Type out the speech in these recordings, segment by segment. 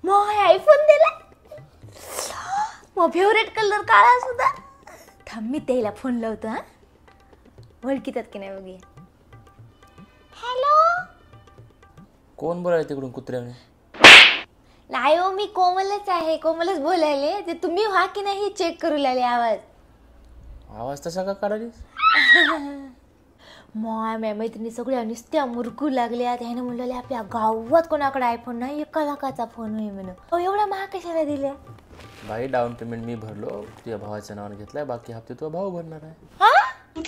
मग आयफोन दिला. मग फेवरेट कलर काळा सुद्धा. थांब मी त्याला फोन लावतो. हा ओळखीतात की नाही बघूया. हॅलो. कोण बोलाय तिकडून कुत्र्याने? नाही हो, मी कोमलच आहे. कोमलच बोलायले. ते तुम्ही व्हा की नाही चेक करू लागले आवाज. आवाज तसा का काढालीस? माझ्या मैत्रिणी सगळ्या नुसत्या मुरकू लागल्या. त्याने म्हणले आपल्या गावात कोणाकडे आयफोन नाही, 1 लाखाचा फोन आहे म्हणून. एवढा महाग कशाला दिले? बाई डाऊन पेमेंट मी भरलो, तुझ्या भावाच्या नावाने घेतलाय, बाकी हप्ते तुझा भाऊ भरणार आहे. हा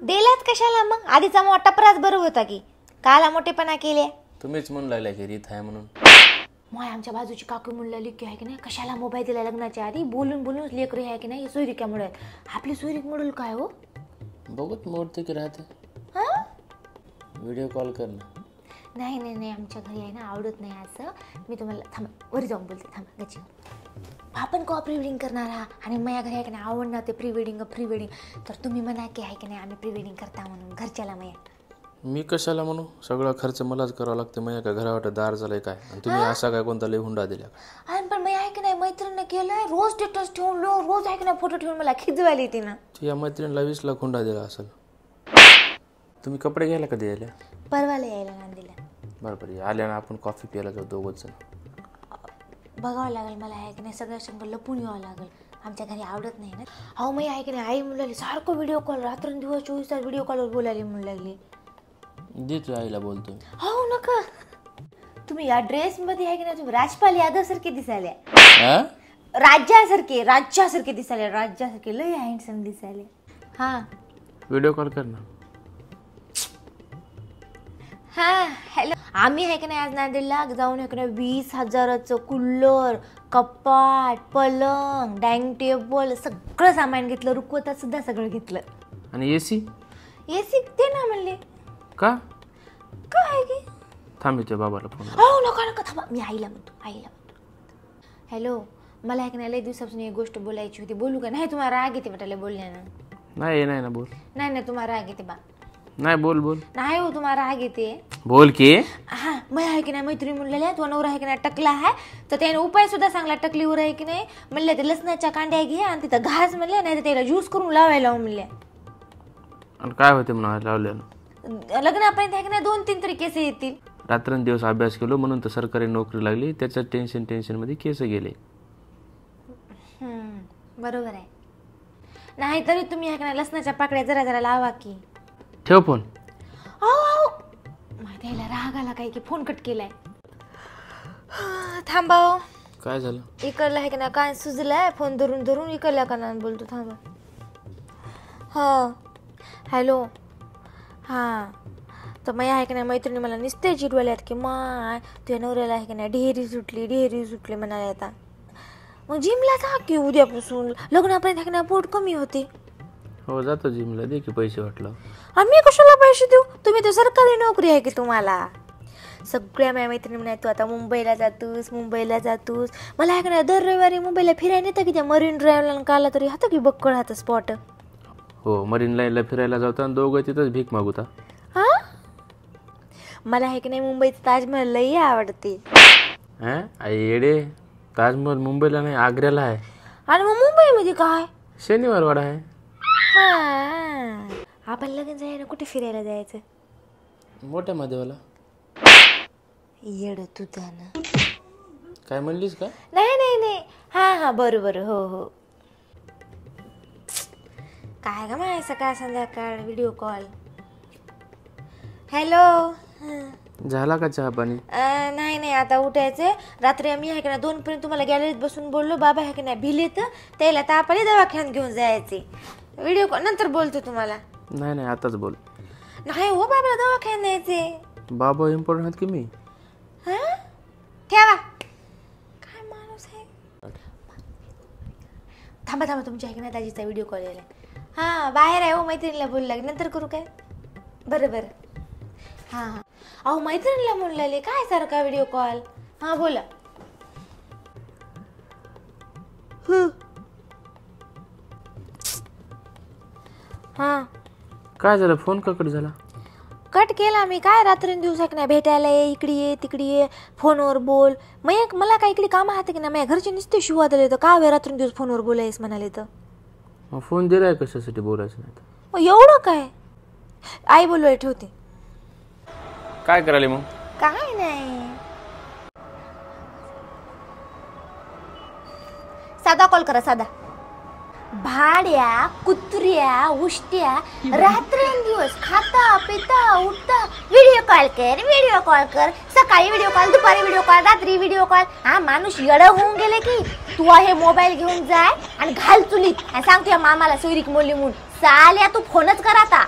दिलात कशाला मग? आधीचा मोठा प्रास बरोबर होता की काला मोठेपणा केले. तुम्हीच म्हणून लागल्या की रीत आहे म्हणून. मग आमच्या बाजूची काकू म्हणलेली की आहे की नाही, कशाला मोबाईल दिला लग्नाच्या आधी, बोलून बोलून लेकरी आहे की नाही सोयरिका मिळेल. आपली सोयरीक मिळेल काय हो? बघत मोडते की राहते. हा व्हिडिओ कॉल कर ना. नाही नाही नाही, आमच्या घरी आहे ना आवडत नाही असं. मी तुम्हाला थांबा वरी जाऊन बोलते. थांबा गच्ची. आपण का प्री वेडिंग करणार आहात आणि माझ्या घरी आहे की नाही आवडणार ते प्री वेडिंग तर तुम्ही म्हणा की आहे की नाही आम्ही प्री वेडिंग करता म्हणून घरच्याला. मी कशाला म्हणू? सगळा खर्च मलाच करावा लागते. माझ्या काय घरावाट दार झालंय काय? आणि तुम्ही असा काय कोणता लय हुंडा दिला? आणि पण मी आहे की नाही मैत्रिणीने केलंय. रोज स्टेटस ठेवून रोज आहे की नाही फोटो ठेवून मला खिजवायला येते ना. या मैत्रिणीला 20 लाख हुंडा दिला असेल. तुम्ही कपडे घ्यायला कधी यायला? परवाला यायला नांदीला. बरोबर आल्या ना, आपण कॉफी प्यायला जाऊ दोघंच. बघावं लागेल मला आहे की नाही, सगळ्या संग लपून यावं लागेल. आमच्या घरी आवडत नाही ना. अहो मी आहे की नाही आई म्हणून सारखं व्हिडिओ कॉल रात्रंदिवस 24 तास व्हिडिओ कॉलवर बोलायला म्हणून लागली. दे तू आईला बोलतो. हो नका. तुम्ही या ड्रेस मध्ये आहे की नाही तुम्ही राजपाल यादव सारखे दिसायले. राज्यासारखे दिसायले. राज्यासारखे लय हँडसम दिसायले. हा व्हिडिओ कॉल कर ना. हा हॅलो. आम्ही आहे की नाही आज नांदेडला जाऊन आहे की नाही 20,000चं कूलर, कपाट, पलंग, डायनिंग टेबल सगळं सामान घेतलं. रुकवतात सुद्धा सगळं घेतलं. आणि एसी ते ना म्हणले का काय की थांबीच्या बाबाला फोन. हो नका नका थांबा. मी आईला म्हणतो. हॅलो. मला एक नाही लय दिवसापासून एक गोष्ट बोलायची होती. बोलू का? नाही तुम्हाला राग येते वाटायला बोलण्यानं. नाही ना बोल. नाही तुम्हाला राग येते बा. नाही बोल. नाही हो तुम्हाला राग येते. बोल की. हा मग आहे की नाही मैत्रिणी म्हणलेल्या तो नवरा आहे की नाही टकला आहे तर त्याने उपाय सुद्धा सांगला टकलीवर आहे की नाही. म्हणले ते लसणाच्या कांड्या घे आणि तिथं घास म्हणले नाही तर त्याला ज्यूस करून लावायला म्हणले. आणि काय होते म्हणा लावल्यानं? लग्नापर्यंत आहे की नाही 2-3 तरी केस येतील. रात्रंदिवस अभ्यास केलो म्हणून तर सरकारी नोकरी लागली. त्याच्या टेन्शन मध्ये केस गेले. बरोबर आहे. नाही तरी तुम्ही आहे की नाही लसणाच्या पाकळ्या जरा जरा लावा की. ठेव फोन. माहिती आहे राग आला काय की फोन कट केलाय. थांबाव. काय झालं? इकडला आहे की नाही काय सुजलाय फोन धरून इकडल्या कानाने बोलतो. थांबा. हा हॅलो. हा तर मग आहे की नाही मैत्रिणी मला नुसते चिडवाल्यात की माय तुझ्या नवऱ्याला आहे की नाही ढेरी सुटली म्हणाले. आता मग जिमला जा की उद्यापासून. लग्नापर्यंत आहे की नाही पोट कमी होते. हो जातो जिमला. दे की पैसे वाटलं. आम्ही कशाला पैसे देऊ? तुम्ही तर सरकारी नोकरी आहे की तुम्हाला. सगळ्या माझ्या मैत्रिणी म्हणाय तू आता मुंबईला जातोस. मला आहे का नाही दर रविवारी मुंबईला फिरायला नेतं की त्या मरीन ड्राईव्हला काला तरी हातं की बक्कळ हातं स्पॉट. हो मरीन लाईनला फिरायला जातो आणि दोघं तिथंच भीक मागूता. हा मला आहे की नाही मुंबईचं ताजमहल लई आवडते. आई येडे. ताजमहल मुंबईला नाही आग्र्याला आहे. आणि मग मुंबईमध्ये काय? शनिवार वाडा आहे. आपण लगेच जायला कुठे फिरायला जायचं? मोठ्या महादेवाला. येड तुझा ना. काय म्हणलीस का? नाही. हा बरोबर. हो काय ग माय सकाळ संध्याकाळ व्हिडिओ कॉल. हॅलो. झाला का चहा पाणी? नाही आता उठायचंय. रात्री आम्ही आहे की नाही 2 पर्यंत तुम्हाला गॅलरीत बसून बोललो. बाबा आहे की नाही भिले तर त्याला तापाले दवाखान्यात घेऊन जायचे. व्हिडिओ कॉल नंतर बोलतो तुम्हाला. नाही आताच बोल. नाही हो बाबाला दवाखान्यात न्यायचे. बाबा इम्पॉर्टंट आहेत की मी. ठेवा. काय माणूस आहे. थांबा तुमच्या आहे की नाही दाजीचा व्हिडिओ कॉल यायला. हा बाहेर आहे हो मैत्रिणीला बोलू लागेल. नंतर करू काय? बरं. हा अहो मैत्रिणीला म्हणून लागले काय सारखा व्हिडिओ कॉल. हा बोला. काय झालं? फोन का कट झाला? कट केला मी. काय रात्रंदिवस आहे की नाही, भेटायला ये, इकडे ये, तिकडे ये, फोनवर बोल. मग मला काय इकडे काम आहे की नाही, माझ्या घरचे नुसते शिवा दिले तर का रात्रंदिवस फोनवर बोलायस म्हणाले तर. मग फोन दिलाय कशासाठी, बोलायचं नाही तर. मग एवढं काय. आई बोलवाय ठेवते. काय करायला मग. काय नाही, साधा कॉल करा, साधा. भाड्या कुत्र्या उष्ट्या रात्रंदिवस खाता पिता उठता व्हिडिओ कॉल कर, सकाळी व्हिडिओ कॉल, दुपारी व्हिडिओ कॉल, रात्री व्हिडिओ कॉल. हा माणूस येडं होऊन गेले की. तू हे मोबाईल घेऊन जाय आणि घाल चुलीत आणि सांग तुझ्या मामाला सोयरीक मोली म्हणून, साल्या तू फोनच कर आता.